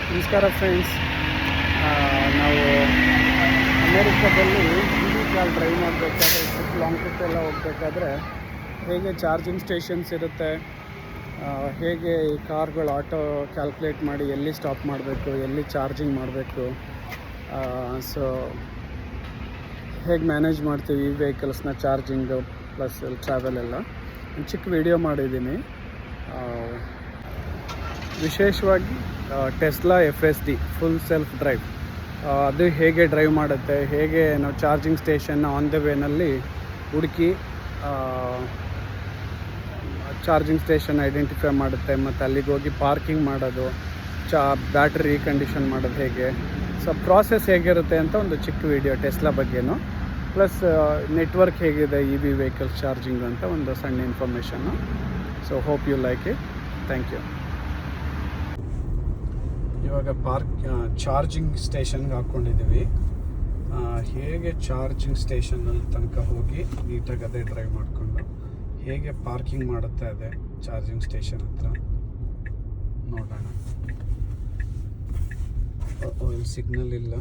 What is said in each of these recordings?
ನಮಸ್ಕಾರ ಫ್ರೆಂಡ್ಸ್. ನಾವು ಅಮೇರಿಕಾದಲ್ಲಿ EV car drive ಮಾಡಬೇಕಾದ್ರೆ ಲಾಂಗ್ ಟ್ರಿಪ್ ಎಲ್ಲ ಹೋಗಬೇಕಾದ್ರೆ ಹೇಗೆ ಚಾರ್ಜಿಂಗ್ ಸ್ಟೇಷನ್ಸ್ ಇರುತ್ತೆ, ಹೇಗೆ ಈ ಕಾರ್ಗಳು ಆಟೋ ಕ್ಯಾಲ್ಕುಲೇಟ್ ಮಾಡಿ ಎಲ್ಲಿ ಸ್ಟಾಪ್ ಮಾಡಬೇಕು, ಎಲ್ಲಿ ಚಾರ್ಜಿಂಗ್ ಮಾಡಬೇಕು, ಸೊ ಹೇಗೆ ಮ್ಯಾನೇಜ್ ಮಾಡ್ತೀವಿ ಈ ವೆಹಿಕಲ್ಸ್ನ ಚಾರ್ಜಿಂಗು ಪ್ಲಸ್ ಟ್ರಾವೆಲ್ ಎಲ್ಲ ಒಂದು ಚಿಕ್ಕ ವಿಡಿಯೋ ಮಾಡಿದ್ದೀನಿ. ವಿಶೇಷವಾಗಿ Tesla FSD full self drive, ಅದು ಹೇಗೆ ಡ್ರೈವ್ ಮಾಡುತ್ತೆ, ಹೇಗೆ ನಾವು ಚಾರ್ಜಿಂಗ್ ಸ್ಟೇಷನ್ನ ಆನ್ ದ ವೇನಲ್ಲಿ ಹುಡುಕಿ ಚಾರ್ಜಿಂಗ್ ಸ್ಟೇಷನ್ ಐಡೆಂಟಿಫೈ ಮಾಡುತ್ತೆ, ಮತ್ತು ಅಲ್ಲಿಗೆ ಹೋಗಿ ಪಾರ್ಕಿಂಗ್ ಮಾಡೋದು, ಬ್ಯಾಟ್ರಿ ರೀಕಂಡೀಷನ್ ಮಾಡೋದು ಹೇಗೆ, ಸೊ ಪ್ರಾಸೆಸ್ ಹೇಗಿರುತ್ತೆ ಅಂತ ಒಂದು ಚಿಕ್ಕ ವಿಡಿಯೋ ಟೆಸ್ಲಾ ಬಗ್ಗೆನೂ, ಪ್ಲಸ್ ನೆಟ್ವರ್ಕ್ ಹೇಗಿದೆ EV ವೆಹಿಕಲ್ಸ್ ಚಾರ್ಜಿಂಗ್ ಅಂತ ಒಂದು ಸಣ್ಣ ಇನ್ಫಾರ್ಮೇಷನ್ನು. So hope you like it. Thank you. ಇವಾಗ ಚಾರ್ಜಿಂಗ್ ಸ್ಟೇಷನ್ಗೆ ಹಾಕ್ಕೊಂಡಿದ್ದೀವಿ. ಹೇಗೆ ಚಾರ್ಜಿಂಗ್ ಸ್ಟೇಷನಲ್ಲಿ ತನಕ ಹೋಗಿ ನೀಟಾಗಿ ಅದೇ ಡ್ರೈವ್ ಮಾಡಿಕೊಂಡು ಹೇಗೆ ಪಾರ್ಕಿಂಗ್ ಮಾಡುತ್ತೆ ಅದೇ ಚಾರ್ಜಿಂಗ್ ಸ್ಟೇಷನ್ ಹತ್ರ ನೋಡೋಣ. ಇಲ್ಲಿ ಸಿಗ್ನಲ್ ಇಲ್ಲ,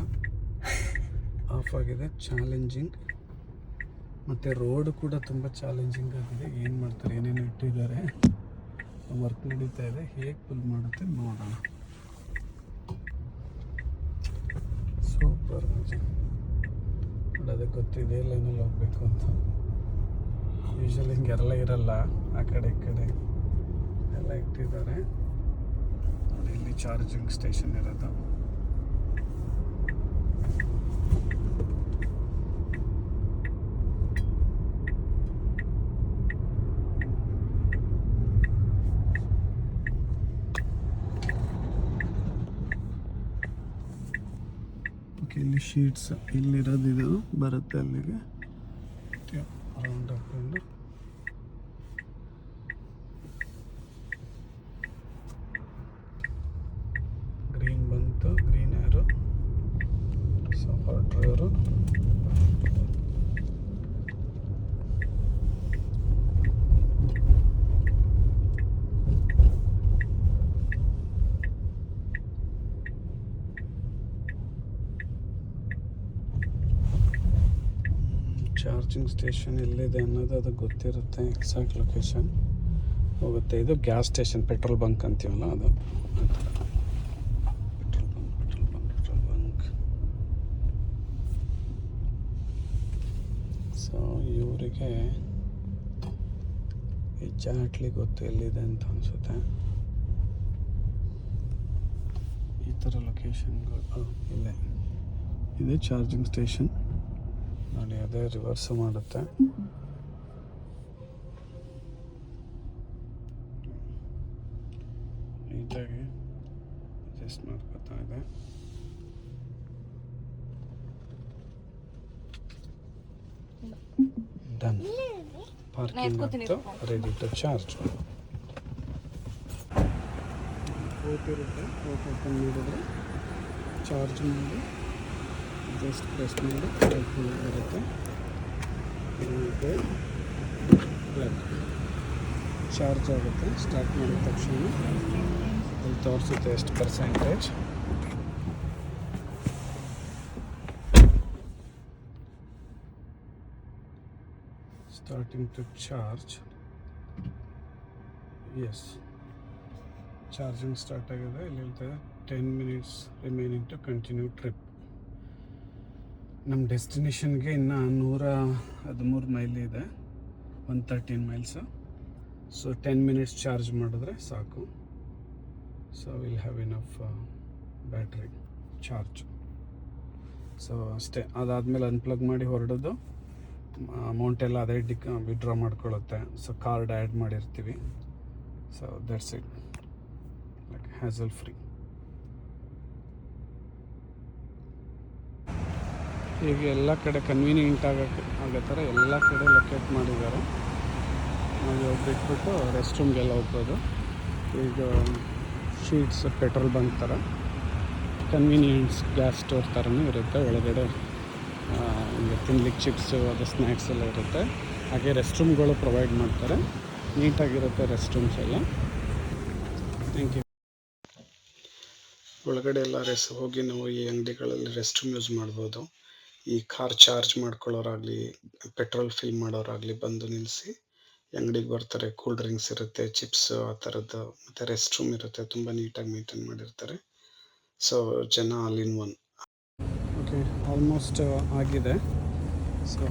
ಆಫ್ ಆಗಿದೆ, ಚಾಲೆಂಜಿಂಗ್. ಮತ್ತು ರೋಡ್ ಕೂಡ ತುಂಬ ಚಾಲೆಂಜಿಂಗ್ ಆಗಿದೆ. ಏನು ಮಾಡ್ತಾರೆ, ಏನೇನು ಇಟ್ಟಿದ್ದಾರೆ, ವರ್ಕ್ ನಡೀತಾ ಇದೆ, ಹೇಗೆ ಫುಲ್ ಮಾಡುತ್ತೆ ನೋಡೋಣ. ಸೂಪರ್ ಮಜಾ. ಅದಕ್ಕೆ ಗೊತ್ತಿದೆ ಲೈನಲ್ಲಿ ಹೋಗಬೇಕು ಅಂತ. ಯೂಶ್ವಲಿ ಹಿಂಗೆಲ್ಲ ಇರಲ್ಲ, ಆ ಕಡೆ ಈ ಕಡೆ ಎಲ್ಲ ಇಟ್ಟಿದ್ದಾರೆ. ನೋಡಿ, ಇಲ್ಲಿ ಚಾರ್ಜಿಂಗ್ ಸ್ಟೇಷನ್ ಇರೋದು. ಇಲ್ಲಿ ಶೀಟ್ಸ್ ಇಲ್ಲಿರೋದು, ಇದು ಬರುತ್ತೆ ಅಲ್ಲಿಗೆ ರೌಂಡ್ ಹಾಕೊಂಡು ಗ್ರೀನ್ ಬಂತು, ಗ್ರೀನ್ ಯಾರು ಸಪೋರ್ಟ್ ಡ್ರೈವರು. ಚಾರ್ಜಿಂಗ್ ಸ್ಟೇಷನ್ ಎಲ್ಲಿದೆ ಅನ್ನೋದು ಅದು ಗೊತ್ತಿರುತ್ತೆ, ಎಕ್ಸಾಕ್ಟ್ ಲೊಕೇಶನ್ ಹೋಗುತ್ತೆ. ಇದು ಗ್ಯಾಸ್ ಸ್ಟೇಷನ್, ಪೆಟ್ರೋಲ್ ಬಂಕ್ ಅಂತೀವಲ್ಲ ಅದು. Petrol bunk. ಸೊ ಇವರಿಗೆ ಎಕ್ಸಾಕ್ಟ್ಲಿ ಗೊತ್ತು ಎಲ್ಲಿದೆ ಅಂತ ಅನಿಸುತ್ತೆ. ಈ ಥರ ಲೊಕೇಶನ್ಗಳು ಇಲ್ಲೇ ಇದೆ ಚಾರ್ಜಿಂಗ್ ಸ್ಟೇಷನ್. ನೋಡಿ, ಅದೇ ರಿವರ್ಸ್ ಮಾಡುತ್ತೆ. ನೀಟಾಗಿ ಅಡ್ಜಸ್ಟ್ ಮಾಡ್ಕೊತಾ ಇದೆ. ಡನ್. ಪಾರ್ಕಿಂಗ್ ಆಯಿತು, ರೆಡಿ ಟು ಚಾರ್ಜ್. ಹೋಗಿರುತ್ತೆ, ಓಪನ್ ಮಾಡಿದ್ರೆ ಚಾರ್ಜ್ ಮಾಡಿ ಜಸ್ಟ್ ಪ್ರೆಸ್ ಮಾಡಿ ಬರುತ್ತೆ. ಚಾರ್ಜ್ ಆಗುತ್ತೆ. ಸ್ಟಾರ್ಟ್ ಮಾಡಿದ ತಕ್ಷಣ ಅಲ್ಲಿ ತೋರಿಸುತ್ತೆ ಎಷ್ಟು percentage. Starting to charge. Yes, charging start ಆಗಿದೆ. ಇಲ್ಲಿ ಹೇಳ್ತಾರೆ 10 minutes remaining to continue trip. ನಮ್ಮ ಡೆಸ್ಟಿನೇಷನ್ಗೆ ಇನ್ನು 113 ಮೈಲ್ ಇದೆ, 113 ಮೈಲ್ಸು. ಸೊ 10 minutes ಚಾರ್ಜ್ ಮಾಡಿದ್ರೆ ಸಾಕು. So will have enough battery charge. So ಅಷ್ಟೇ. ಅದಾದಮೇಲೆ ಅನ್ಪ್ಲಗ್ ಮಾಡಿ ಹೊರಡೋದು. ಅಮೌಂಟ್ ಎಲ್ಲ ಅದೇ ವಿಡ್ರಾ ಮಾಡ್ಕೊಳ್ಳುತ್ತೆ. ಸೊ ಕಾರ್ಡ್ ಆ್ಯಡ್ ಮಾಡಿರ್ತೀವಿ. So that's it, like hassle free. ಈಗ ಎಲ್ಲ ಕಡೆ ಕನ್ವೀನಿಯೆಂಟ್ ಆಗೋ ಥರ ಎಲ್ಲ ಕಡೆ ಲೊಕೇಟ್ ಮಾಡಿದ್ದಾರೆ. ನಾವು ಬಿಟ್ಬಿಟ್ಟು ರೆಸ್ಟ್ ರೂಮ್ಗೆಲ್ಲ ಹೋಗ್ಬೋದು. ಈಗ ಶೀಟ್ಸ್ ಪೆಟ್ರೋಲ್ ಬಂಕ್ ಥರ ಕನ್ವೀನಿಯೆನ್ಸ್ ಗ್ಯಾಸ್ ಸ್ಟೋರ್ ಥರನೂ ಇರುತ್ತೆ. ಒಳಗಡೆ ಈಗ ತಿನ್ಲಿಕ್ಕೆ ಚಿಪ್ಸು, ಅದು ಸ್ನ್ಯಾಕ್ಸ್ ಎಲ್ಲ ಇರುತ್ತೆ. ಹಾಗೆ ರೆಸ್ಟ್ ರೂಮ್ಗಳು ಪ್ರೊವೈಡ್ ಮಾಡ್ತಾರೆ. ನೀಟಾಗಿರುತ್ತೆ ರೆಸ್ಟ್ ರೂಮ್ಸ್ ಎಲ್ಲ. Thank you. ಒಳಗಡೆ ಎಲ್ಲ ಹೋಗಿ ನಾವು ಈ ಅಂಗಡಿಗಳಲ್ಲಿ ರೆಸ್ಟ್ ರೂಮ್ ಯೂಸ್ ಮಾಡ್ಬೋದು. ಈ ಕಾರ್ ಚಾರ್ಜ್ ಮಾಡ್ಕೊಳ್ಳೋರಾಗಲಿ, ಪೆಟ್ರೋಲ್ ಫಿಲ್ ಮಾಡೋರಾಗಲಿ ಬಂದು ನಿಲ್ಲಿಸಿ ಅಂಗಡಿಗೆ ಬರ್ತಾರೆ. ಕೂಲ್ ಡ್ರಿಂಕ್ಸ್ ಇರುತ್ತೆ, ಚಿಪ್ಸ್ ಆ ಥರದ್ದು, ಮತ್ತು ರೆಸ್ಟ್ ರೂಮ್ ಇರುತ್ತೆ. ತುಂಬ ನೀಟಾಗಿ ಮೇಂಟೈನ್ ಮಾಡಿರ್ತಾರೆ. ಸೊ ಜನ all in one. Okay, almost ಆಗಿದೆ. ಸೊ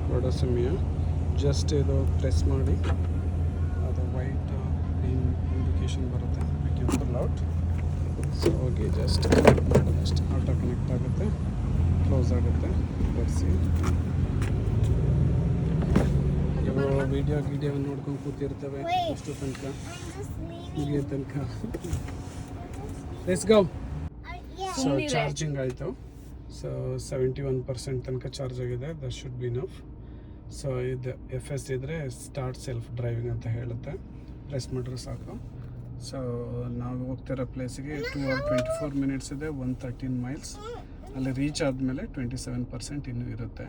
ಹೊರಡೋ ಸಮಯ. ಜಸ್ಟ್ ಇದು ಪ್ರೆಸ್ ಮಾಡಿ ಅದು ವೈಟ್ ಇಂಡಿಕೇಶನ್ ಬರುತ್ತೆ, we can pull out. So ಹೋಗಿ ಜಸ್ಟ್ ಕನೆಕ್ಟ್ ಮಾಡೋದು ಅಷ್ಟೇ. ಆಟೋ ಕನೆಕ್ಟ್ ಆಗುತ್ತೆ, ಕ್ಲೋಸ್ ಆಗುತ್ತೆ. ಬರ್ಸಿ ಇವು ವಿಡಿಯೋ ನೋಡ್ಕೊಂಡು ಕೂತಿರ್ತವೆ ಅಷ್ಟು ತನಕ, ಮುಗಿಯೋ ತನಕ. Let's go. ಸೊ ಚಾರ್ಜಿಂಗ್ ಆಯಿತು. ಸೊ 71% ತನಕ ಚಾರ್ಜ್ ಆಗಿದೆ. That should be enough. So ಇದು FS ಇದ್ದರೆ ಸ್ಟಾರ್ಟ್ ಸೆಲ್ಫ್ ಡ್ರೈವಿಂಗ್ ಅಂತ ಹೇಳುತ್ತೆ. ಪ್ರೆಸ್ ಮಾಡಿದ್ರೆ ಸಾಕು. ಸೊ ನಾವು ಹೋಗ್ತಿರೋ ಪ್ಲೇಸಿಗೆ 2 hours 24 minutes ಇದೆ, 113 miles. ಅಲ್ಲಿ ರೀಚ್ ಆದಮೇಲೆ 27% ಇನ್ನೂ ಇರುತ್ತೆ.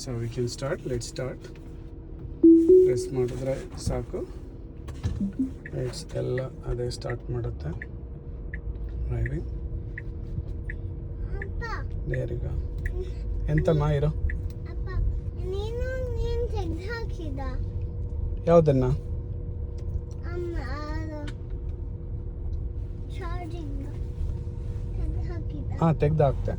So we can start. Let start. Press ಮಾಡಿದ್ರೆ ಸಾಕು, ಲೈಟ್ಸ್ ಎಲ್ಲ ಅದೇ ಸ್ಟಾರ್ಟ್ ಮಾಡುತ್ತೆ ಡ್ರೈವಿಂಗ್. ದೇರಿಗ ಎಂತಮ್ಮ ಇರೋ ಯಾವುದನ್ನ ಹಾಂ ತೆಗ್ದು ಹಾಕ್ತೆ.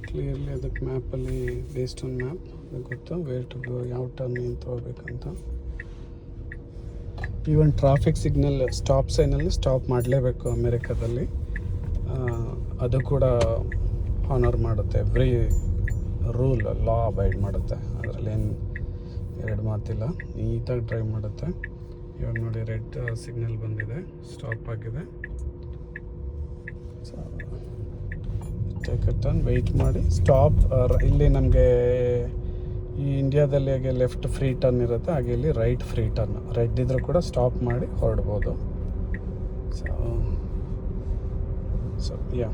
ಕ್ಲಿಯರ್ಲಿ ಅದಕ್ಕೆ ಮ್ಯಾಪಲ್ಲಿ ಬೇಸ್ಡ್ ಆನ್ ಮ್ಯಾಪ್ ಗೊತ್ತು ವೇರ್ ಟು ಗೋ, ಯಾವ ಟರ್ನ್ ಏನು ತೊಗೋಬೇಕಂತ. ಈವನ್ ಟ್ರಾಫಿಕ್ ಸಿಗ್ನಲ್ ಸ್ಟಾಪ್ ಸೈನಲ್ಲಿ ಸ್ಟಾಪ್ ಮಾಡಲೇಬೇಕು ಅಮೇರಿಕಾದಲ್ಲಿ. ಅದು ಕೂಡ ಹಾನರ್ ಮಾಡುತ್ತೆ. ಎವ್ರಿ ರೂಲ್ ಲಾ ಅಬೈಡ್ ಮಾಡುತ್ತೆ. ಅದರಲ್ಲಿ ಏನು ಎರಡು ಮಾತಿಲ್ಲ. ನೀಟಾಗಿ ಡ್ರೈವ್ ಮಾಡುತ್ತೆ. ಇವಾಗ ನೋಡಿ ರೆಡ್ ಸಿಗ್ನಲ್ ಬಂದಿದೆ, ಸ್ಟಾಪ್ ಆಗಿದೆ. So take a turn, wait ಮಾಡಿ ಸ್ಟಾಪ್. ಇಲ್ಲಿ ನಮಗೆ ಈ ಇಂಡಿಯಾದಲ್ಲಿ ಹಾಗೆ ಲೆಫ್ಟ್ ಫ್ರೀ ಟರ್ನ್ ಇರುತ್ತೆ, ಹಾಗೆ ಇಲ್ಲಿ ರೈಟ್ ಫ್ರೀ ಟರ್ನ್. ರೆಡ್ ಇದ್ರೂ ಕೂಡ ಸ್ಟಾಪ್ ಮಾಡಿ ಹೊರಡ್ಬೋದು. So yeah